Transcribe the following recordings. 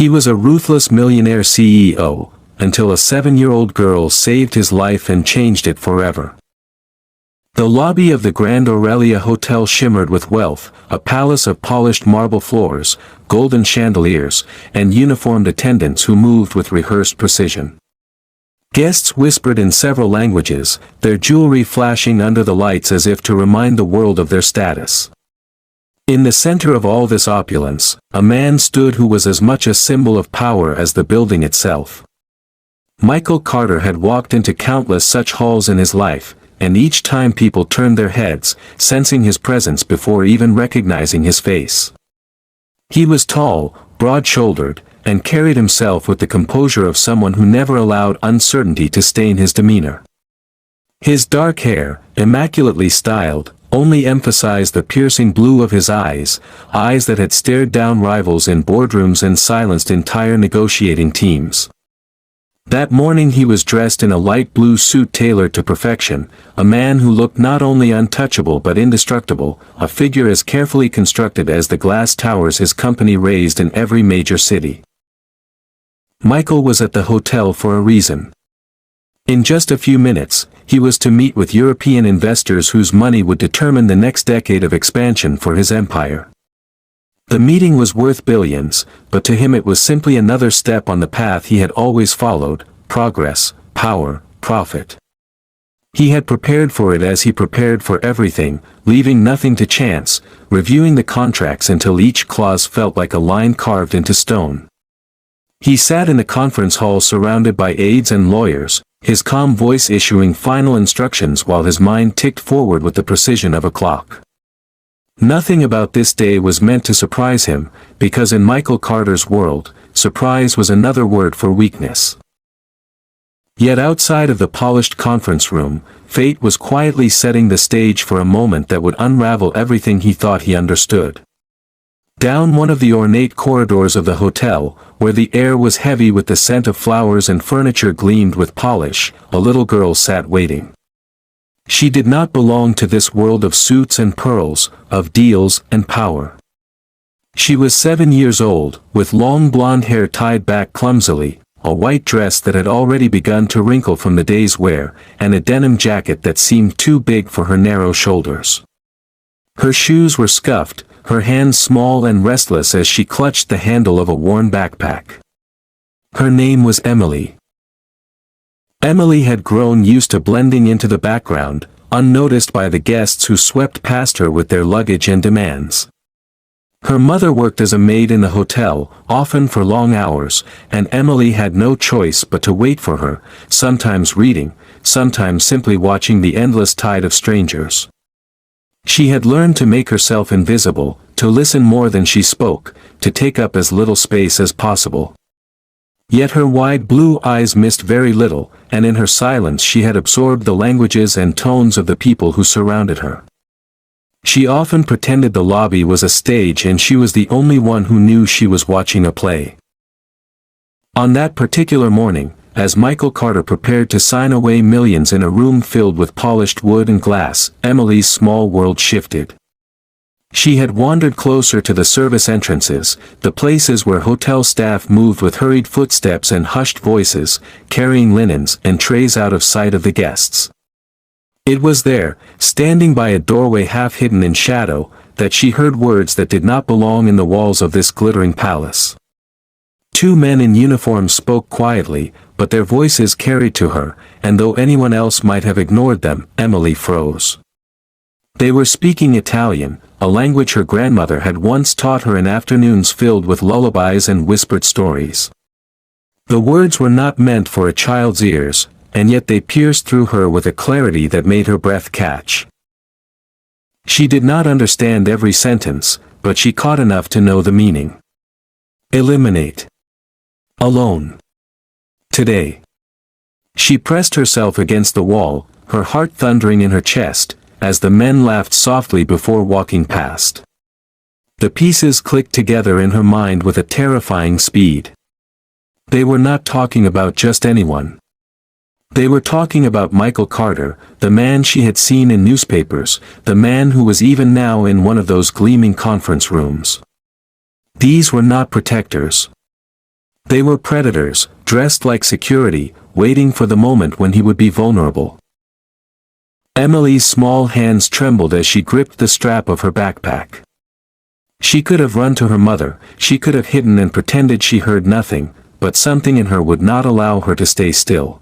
He was a ruthless millionaire CEO, until a 7-year-old girl saved his life and changed it forever. The lobby of the Grand Aurelia Hotel shimmered with wealth, a palace of polished marble floors, golden chandeliers, and uniformed attendants who moved with rehearsed precision. Guests whispered in several languages, their jewelry flashing under the lights as if to remind the world of their status. In the center of all this opulence, a man stood who was as much a symbol of power as the building itself. Michael Carter had walked into countless such halls in his life, and each time people turned their heads, sensing his presence before even recognizing his face. He was tall, broad-shouldered, and carried himself with the composure of someone who never allowed uncertainty to stain his demeanor. His dark hair, immaculately styled, only emphasized the piercing blue of his eyes that had stared down rivals in boardrooms and silenced entire negotiating teams. That morning he was dressed in a light blue suit tailored to perfection, a man who looked not only untouchable but indestructible, a figure as carefully constructed as the glass towers his company raised in every major city. Michael was at the hotel for a reason. In just a few minutes, he was to meet with European investors whose money would determine the next decade of expansion for his empire. The meeting was worth billions, but to him it was simply another step on the path he had always followed: progress, power, profit. He had prepared for it as he prepared for everything, leaving nothing to chance, reviewing the contracts until each clause felt like a line carved into stone. He sat in the conference hall surrounded by aides and lawyers, his calm voice issuing final instructions while his mind ticked forward with the precision of a clock. Nothing about this day was meant to surprise him, because in Michael Carter's world, surprise was another word for weakness. Yet outside of the polished conference room, fate was quietly setting the stage for a moment that would unravel everything he thought he understood. Down one of the ornate corridors of the hotel, where the air was heavy with the scent of flowers and furniture gleamed with polish, a little girl sat waiting. She did not belong to this world of suits and pearls, of deals and power. She was 7 years old, with long blonde hair tied back clumsily, a white dress that had already begun to wrinkle from the day's wear, and a denim jacket that seemed too big for her narrow shoulders. Her shoes were scuffed, her hands small and restless as she clutched the handle of a worn backpack. Her name was Emily. Emily had grown used to blending into the background, unnoticed by the guests who swept past her with their luggage and demands. Her mother worked as a maid in the hotel, often for long hours, and Emily had no choice but to wait for her, sometimes reading, sometimes simply watching the endless tide of strangers. She had learned to make herself invisible, to listen more than she spoke, to take up as little space as possible. Yet her wide blue eyes missed very little, and in her silence she had absorbed the languages and tones of the people who surrounded her. She often pretended the lobby was a stage and she was the only one who knew she was watching a play. On that particular morning, as Michael Carter prepared to sign away millions in a room filled with polished wood and glass, Emily's small world shifted. She had wandered closer to the service entrances, the places where hotel staff moved with hurried footsteps and hushed voices, carrying linens and trays out of sight of the guests. It was there, standing by a doorway half hidden in shadow, that she heard words that did not belong in the walls of this glittering palace. Two men in uniform spoke quietly, but their voices carried to her, and though anyone else might have ignored them, Emily froze. They were speaking Italian, a language her grandmother had once taught her in afternoons filled with lullabies and whispered stories. The words were not meant for a child's ears, and yet they pierced through her with a clarity that made her breath catch. She did not understand every sentence, but she caught enough to know the meaning. Eliminate. Alone. Today. She pressed herself against the wall, her heart thundering in her chest, as the men laughed softly before walking past. The pieces clicked together in her mind with a terrifying speed. They were not talking about just anyone. They were talking about Michael Carter, the man she had seen in newspapers, the man who was even now in one of those gleaming conference rooms. These were not protectors. They were predators, dressed like security, waiting for the moment when he would be vulnerable. Emily's small hands trembled as she gripped the strap of her backpack. She could have run to her mother, she could have hidden and pretended she heard nothing, but something in her would not allow her to stay still.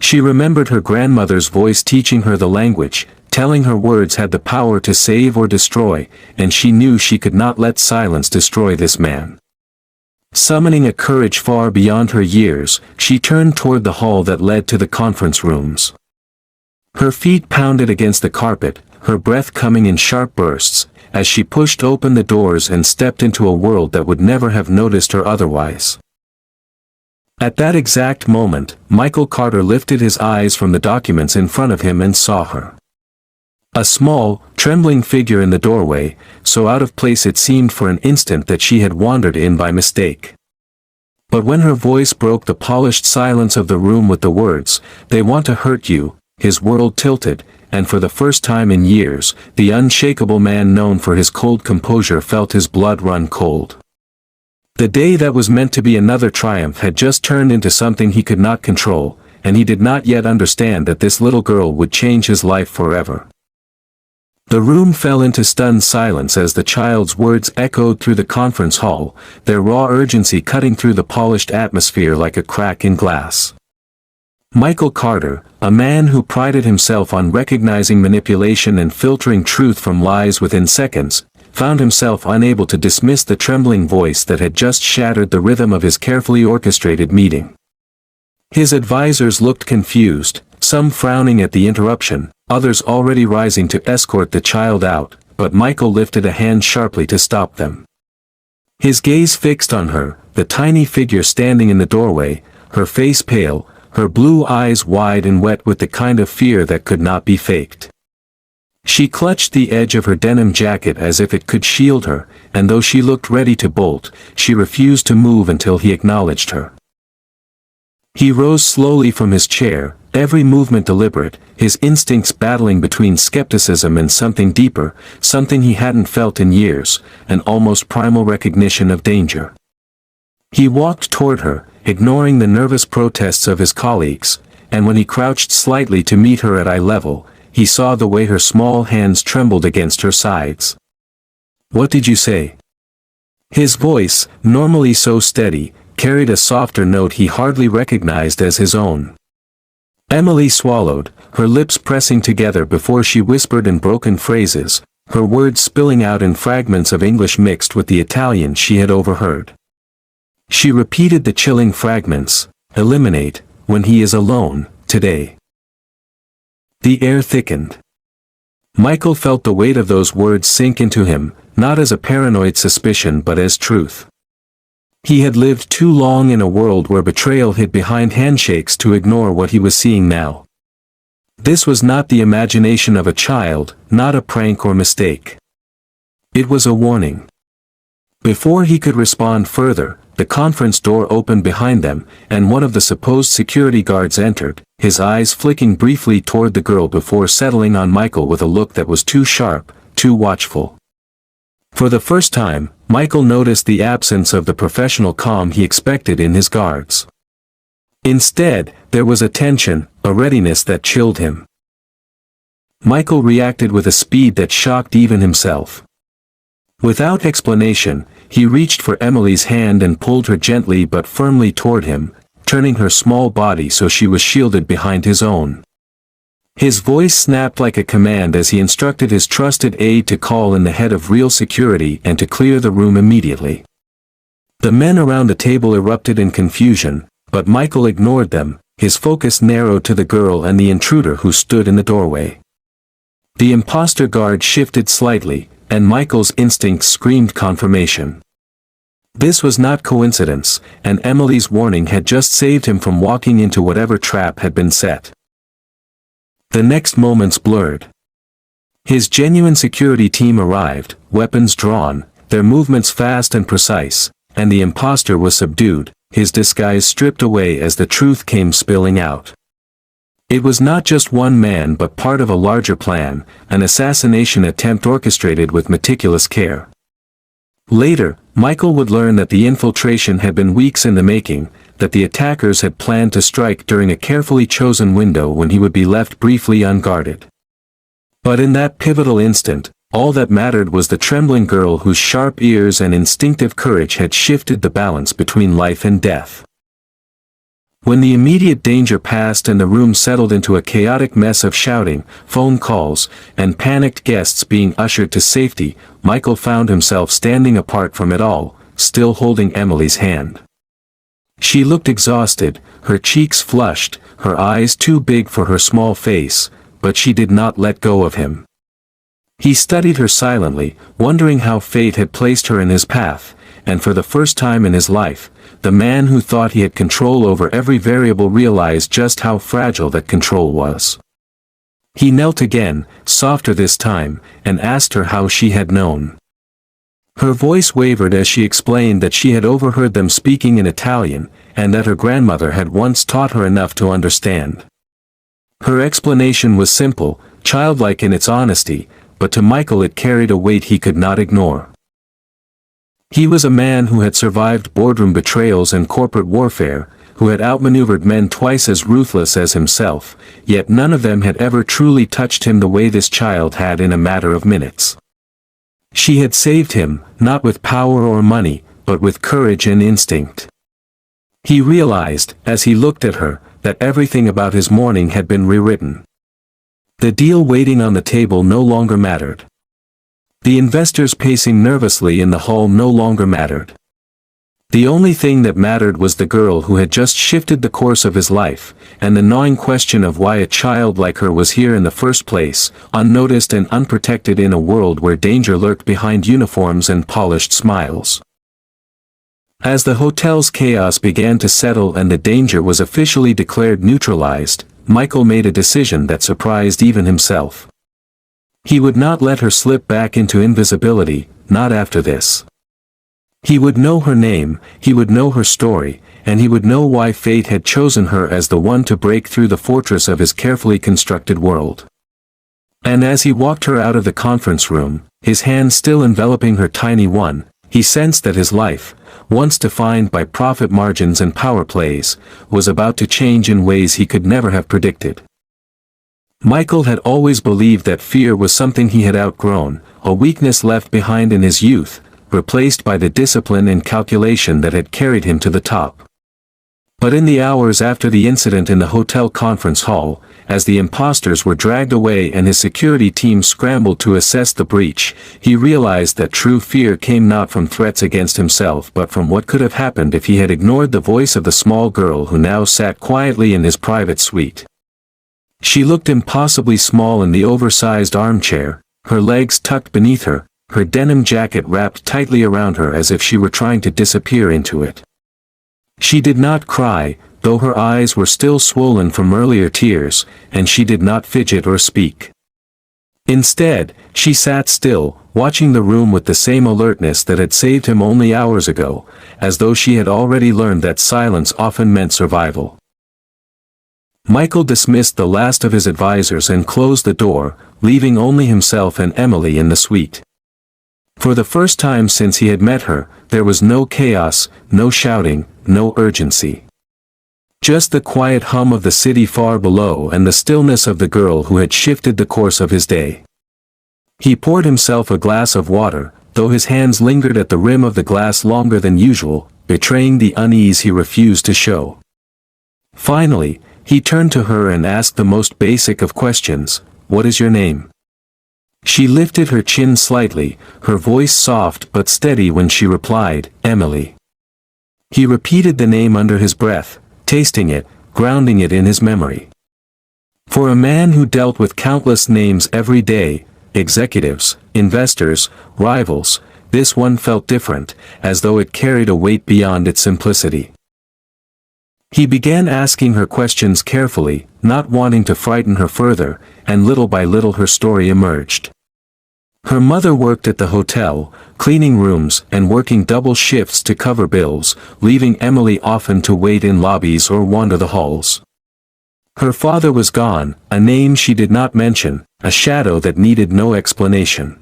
She remembered her grandmother's voice teaching her the language, telling her words had the power to save or destroy, and she knew she could not let silence destroy this man. Summoning a courage far beyond her years, she turned toward the hall that led to the conference rooms. Her feet pounded against the carpet, her breath coming in sharp bursts, as she pushed open the doors and stepped into a world that would never have noticed her otherwise. At that exact moment, Michael Carter lifted his eyes from the documents in front of him and saw her. A small, trembling figure in the doorway, so out of place it seemed for an instant that she had wandered in by mistake. But when her voice broke the polished silence of the room with the words, "They want to hurt you," his world tilted, and for the first time in years, the unshakable man known for his cold composure felt his blood run cold. The day that was meant to be another triumph had just turned into something he could not control, and he did not yet understand that this little girl would change his life forever. The room fell into stunned silence as the child's words echoed through the conference hall, their raw urgency cutting through the polished atmosphere like a crack in glass. Michael Carter, a man who prided himself on recognizing manipulation and filtering truth from lies within seconds, found himself unable to dismiss the trembling voice that had just shattered the rhythm of his carefully orchestrated meeting. His advisors looked confused, some frowning at the interruption, others already rising to escort the child out, but Michael lifted a hand sharply to stop them. His gaze fixed on her, the tiny figure standing in the doorway, her face pale, her blue eyes wide and wet with the kind of fear that could not be faked. She clutched the edge of her denim jacket as if it could shield her, and though she looked ready to bolt, she refused to move until he acknowledged her. He rose slowly from his chair, every movement deliberate, his instincts battling between skepticism and something deeper, something he hadn't felt in years, an almost primal recognition of danger. He walked toward her, ignoring the nervous protests of his colleagues, and when he crouched slightly to meet her at eye level, he saw the way her small hands trembled against her sides. "What did you say?" His voice, normally so steady, carried a softer note he hardly recognized as his own. Emily swallowed, her lips pressing together before she whispered in broken phrases, her words spilling out in fragments of English mixed with the Italian she had overheard. She repeated the chilling fragments, "Eliminate, when he is alone, today." The air thickened. Michael felt the weight of those words sink into him, not as a paranoid suspicion but as truth. He had lived too long in a world where betrayal hid behind handshakes to ignore what he was seeing now. This was not the imagination of a child, not a prank or mistake. It was a warning. Before he could respond further, the conference door opened behind them, and one of the supposed security guards entered, his eyes flicking briefly toward the girl before settling on Michael with a look that was too sharp, too watchful. For the first time, Michael noticed the absence of the professional calm he expected in his guards. Instead, there was a tension, a readiness that chilled him. Michael reacted with a speed that shocked even himself. Without explanation, he reached for Emily's hand and pulled her gently but firmly toward him, turning her small body so she was shielded behind his own. His voice snapped like a command as he instructed his trusted aide to call in the head of real security and to clear the room immediately. The men around the table erupted in confusion, but Michael ignored them, his focus narrowed to the girl and the intruder who stood in the doorway. The imposter guard shifted slightly, and Michael's instincts screamed confirmation. This was not coincidence, and Emily's warning had just saved him from walking into whatever trap had been set. The next moments blurred. His genuine security team arrived, weapons drawn, their movements fast and precise, and the imposter was subdued, his disguise stripped away as the truth came spilling out. It was not just one man but part of a larger plan, an assassination attempt orchestrated with meticulous care. Later, Michael would learn that the infiltration had been weeks in the making, that the attackers had planned to strike during a carefully chosen window when he would be left briefly unguarded. But in that pivotal instant, all that mattered was the trembling girl whose sharp ears and instinctive courage had shifted the balance between life and death. When the immediate danger passed and the room settled into a chaotic mess of shouting, phone calls, and panicked guests being ushered to safety, Michael found himself standing apart from it all, still holding Emily's hand. She looked exhausted, her cheeks flushed, her eyes too big for her small face, but she did not let go of him. He studied her silently, wondering how fate had placed her in his path, and for the first time in his life, the man who thought he had control over every variable realized just how fragile that control was. He knelt again, softer this time, and asked her how she had known. Her voice wavered as she explained that she had overheard them speaking in Italian, and that her grandmother had once taught her enough to understand. Her explanation was simple, childlike in its honesty, but to Michael it carried a weight he could not ignore. He was a man who had survived boardroom betrayals and corporate warfare, who had outmaneuvered men twice as ruthless as himself, yet none of them had ever truly touched him the way this child had in a matter of minutes. She had saved him, not with power or money, but with courage and instinct. He realized, as he looked at her, that everything about his morning had been rewritten. The deal waiting on the table no longer mattered. The investors pacing nervously in the hall no longer mattered. The only thing that mattered was the girl who had just shifted the course of his life, and the gnawing question of why a child like her was here in the first place, unnoticed and unprotected in a world where danger lurked behind uniforms and polished smiles. As the hotel's chaos began to settle and the danger was officially declared neutralized, Michael made a decision that surprised even himself. He would not let her slip back into invisibility, not after this. He would know her name, he would know her story, and he would know why fate had chosen her as the one to break through the fortress of his carefully constructed world. And as he walked her out of the conference room, his hand still enveloping her tiny one, he sensed that his life, once defined by profit margins and power plays, was about to change in ways he could never have predicted. Michael had always believed that fear was something he had outgrown, a weakness left behind in his youth, replaced by the discipline and calculation that had carried him to the top. But in the hours after the incident in the hotel conference hall, as the imposters were dragged away and his security team scrambled to assess the breach, he realized that true fear came not from threats against himself but from what could have happened if he had ignored the voice of the small girl who now sat quietly in his private suite. She looked impossibly small in the oversized armchair, her legs tucked beneath her, her denim jacket wrapped tightly around her as if she were trying to disappear into it. She did not cry, though her eyes were still swollen from earlier tears, and she did not fidget or speak. Instead, she sat still, watching the room with the same alertness that had saved him only hours ago, as though she had already learned that silence often meant survival. Michael dismissed the last of his advisors and closed the door, leaving only himself and Emily in the suite. For the first time since he had met her, there was no chaos, no shouting, no urgency. Just the quiet hum of the city far below and the stillness of the girl who had shifted the course of his day. He poured himself a glass of water, though his hands lingered at the rim of the glass longer than usual, betraying the unease he refused to show. Finally, he turned to her and asked the most basic of questions, "What is your name?" She lifted her chin slightly, her voice soft but steady when she replied, "Emily." He repeated the name under his breath, tasting it, grounding it in his memory. For a man who dealt with countless names every day, executives, investors, rivals, this one felt different, as though it carried a weight beyond its simplicity. He began asking her questions carefully, not wanting to frighten her further, and little by little her story emerged. Her mother worked at the hotel, cleaning rooms and working double shifts to cover bills, leaving Emily often to wait in lobbies or wander the halls. Her father was gone, a name she did not mention, a shadow that needed no explanation.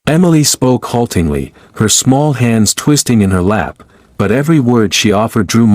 Emily spoke haltingly, her small hands twisting in her lap, but every word she offered drew